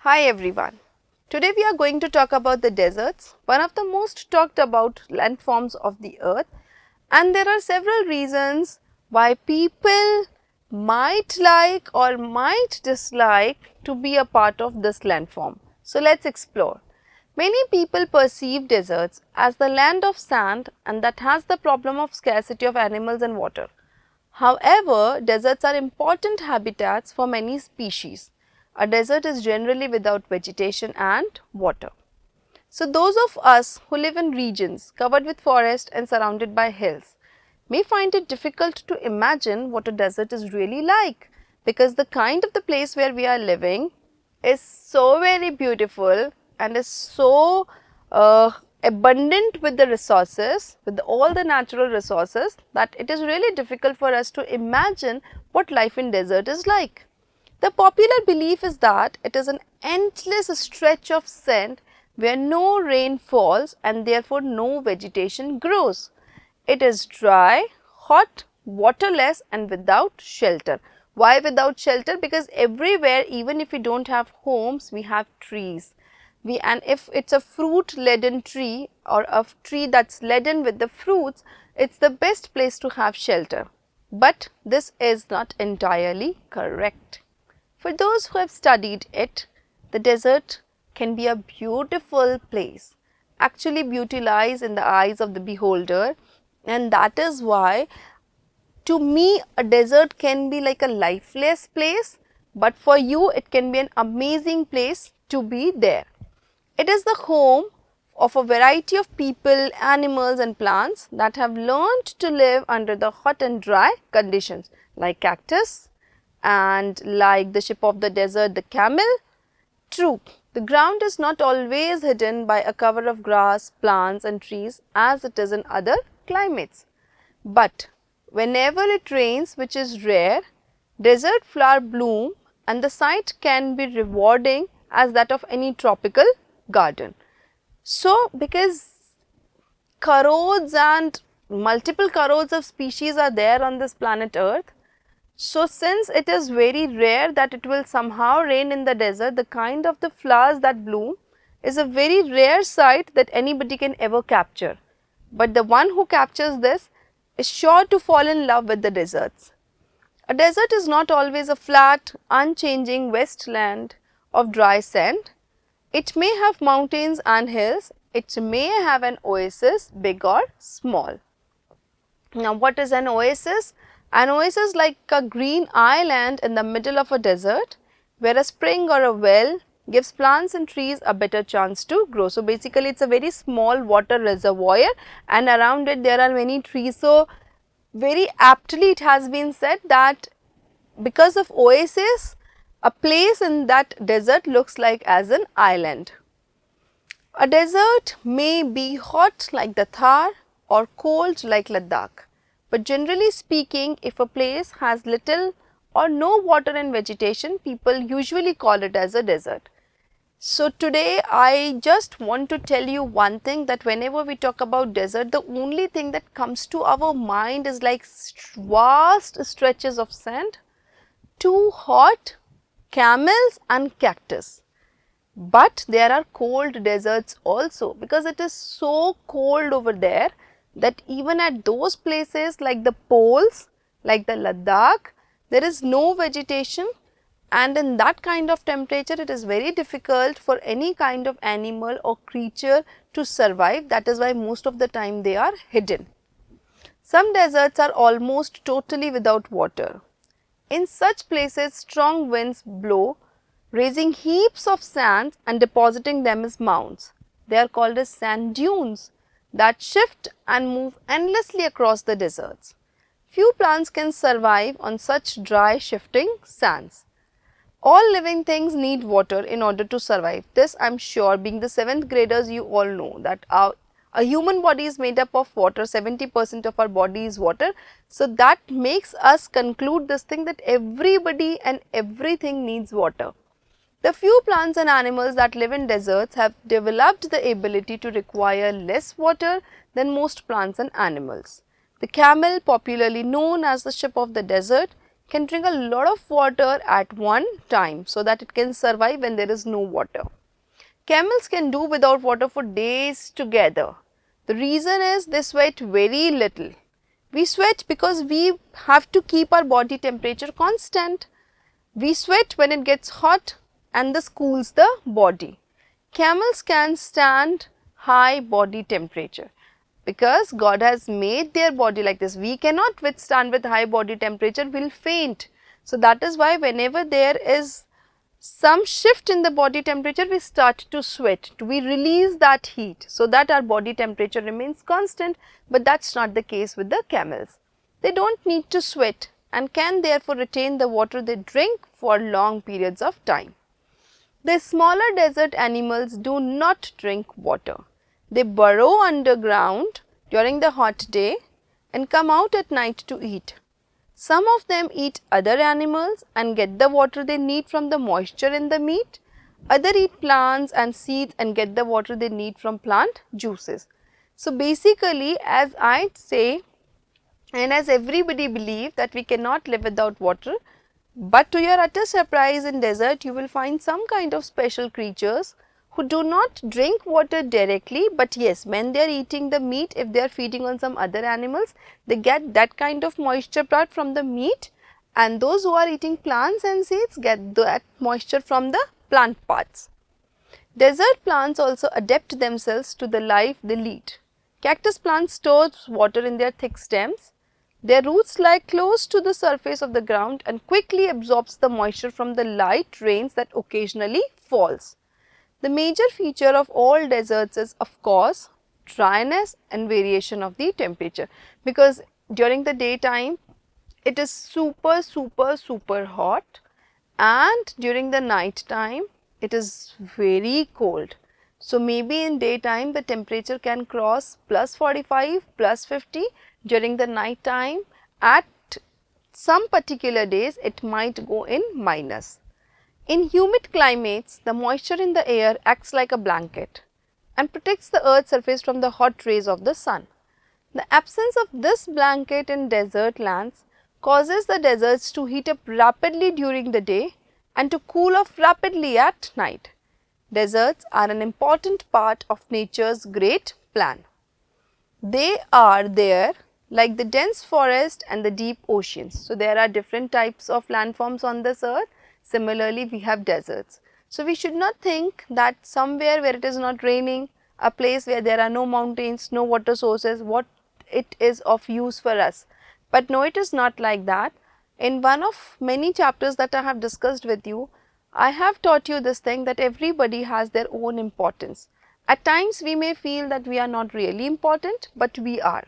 Hi everyone. Today we are going to talk about the deserts, one of the most talked about landforms of the earth, and there are several reasons why people might like or might dislike to be a part of this landform. So let's explore. Many people perceive deserts as the land of sand and that has the problem of scarcity of animals and water. However, deserts are important habitats for many species. A desert is generally without vegetation and water. So, those of us who live in regions covered with forest and surrounded by hills may find it difficult to imagine what a desert is really like, because the kind of the place where we are living is so very beautiful and is so abundant with the resources, with all the natural resources, that it is really difficult for us to imagine what life in desert is like. The popular belief is that it is an endless stretch of sand where no rain falls and therefore no vegetation grows. It is dry, hot, waterless and without shelter. Why without shelter? Because everywhere, even if we don't have homes, we have trees. And if it's a fruit laden tree or a tree that's laden with the fruits, it's the best place to have shelter. But this is not entirely correct. For those who have studied it, the desert can be a beautiful place. Actually, beauty lies in the eyes of the beholder, and that is why to me a desert can be like a lifeless place, but for you it can be an amazing place to be there. It is the home of a variety of people, animals and plants that have learned to live under the hot and dry conditions, like cactus and like the ship of the desert, the camel. True, the ground is not always hidden by a cover of grass, plants and trees as it is in other climates. But whenever it rains, which is rare, desert flower bloom and the sight can be rewarding as that of any tropical garden. So, because crores and multiple crores of species are there on this planet Earth, so since it is very rare that it will somehow rain in the desert, the kind of the flowers that bloom is a very rare sight that anybody can ever capture. But the one who captures this is sure to fall in love with the deserts. A desert is not always a flat, unchanging wasteland of dry sand. It may have mountains and hills. It may have an oasis, big or small. Now, what is an oasis? An oasis is like a green island in the middle of a desert where a spring or a well gives plants and trees a better chance to grow. So, basically it is a very small water reservoir and around it there are many trees. So, very aptly it has been said that because of oasis, a place in that desert looks like as an island. A desert may be hot like the Thar or cold like Ladakh, but generally speaking, if a place has little or no water and vegetation, people usually call it as a desert. So today I just want to tell you one thing, that whenever we talk about desert, the only thing that comes to our mind is like vast stretches of sand, too hot, camels and cactus. But there are cold deserts also, because it is so cold over there that even at those places like the poles, like the Ladakh, there is no vegetation, and in that kind of temperature it is very difficult for any kind of animal or creature to survive. That is why most of the time they are hidden. Some deserts are almost totally without water. In such places, strong winds blow, raising heaps of sand and depositing them as mounds. They are called as sand dunes that shift and move endlessly across the deserts. Few plants can survive on such dry, shifting sands. All living things need water in order to survive. This I am sure, being the 7th graders, you all know that a human body is made up of water, 70% of our body is water. So, that makes us conclude this thing, that everybody and everything needs water. The few plants and animals that live in deserts have developed the ability to require less water than most plants and animals. The camel, popularly known as the ship of the desert, can drink a lot of water at one time so that it can survive when there is no water. Camels can do without water for days together. The reason is they sweat very little. We sweat because we have to keep our body temperature constant. We sweat when it gets hot and this cools the body. Camels can stand high body temperature because God has made their body like this. We cannot withstand with high body temperature, we will faint. So, that is why whenever there is some shift in the body temperature, we start to sweat, we release that heat so that our body temperature remains constant, but that is not the case with the camels. They do not need to sweat and can therefore retain the water they drink for long periods of time. The smaller desert animals do not drink water. They burrow underground during the hot day and come out at night to eat. Some of them eat other animals and get the water they need from the moisture in the meat. Others eat plants and seeds and get the water they need from plant juices. So, basically, as I say and as everybody believes that we cannot live without water, but to your utter surprise, in desert you will find some kind of special creatures who do not drink water directly, but yes, when they are eating the meat, if they are feeding on some other animals, they get that kind of moisture part from the meat, and those who are eating plants and seeds get that moisture from the plant parts. Desert plants also adapt themselves to the life they lead. Cactus plants store water in their thick stems. Their roots lie close to the surface of the ground and quickly absorbs the moisture from the light rains that occasionally falls. The major feature of all deserts is, of course, dryness and variation of the temperature, because during the daytime it is super hot and during the night time it is very cold. So, maybe in daytime the temperature can cross plus 45, plus 50, during the night time at some particular days it might go in minus. In humid climates, the moisture in the air acts like a blanket and protects the earth's surface from the hot rays of the sun. The absence of this blanket in desert lands causes the deserts to heat up rapidly during the day and to cool off rapidly at night. Deserts are an important part of nature's great plan. They are there like the dense forest and the deep oceans. So, there are different types of landforms on this earth. Similarly, we have deserts. So, we should not think that somewhere where it is not raining, a place where there are no mountains, no water sources, what it is of use for us. But no, it is not like that. In one of many chapters that I have discussed with you, I have taught you this thing that everybody has their own importance. At times we may feel that we are not really important, but we are.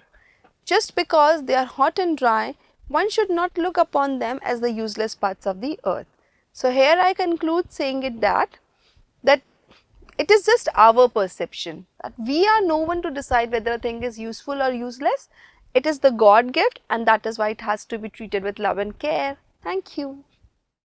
Just because they are hot and dry, one should not look upon them as the useless parts of the earth. So, here I conclude saying it that it is just our perception that we are no one to decide whether a thing is useful or useless. It is the God gift, and that is why it has to be treated with love and care. Thank you.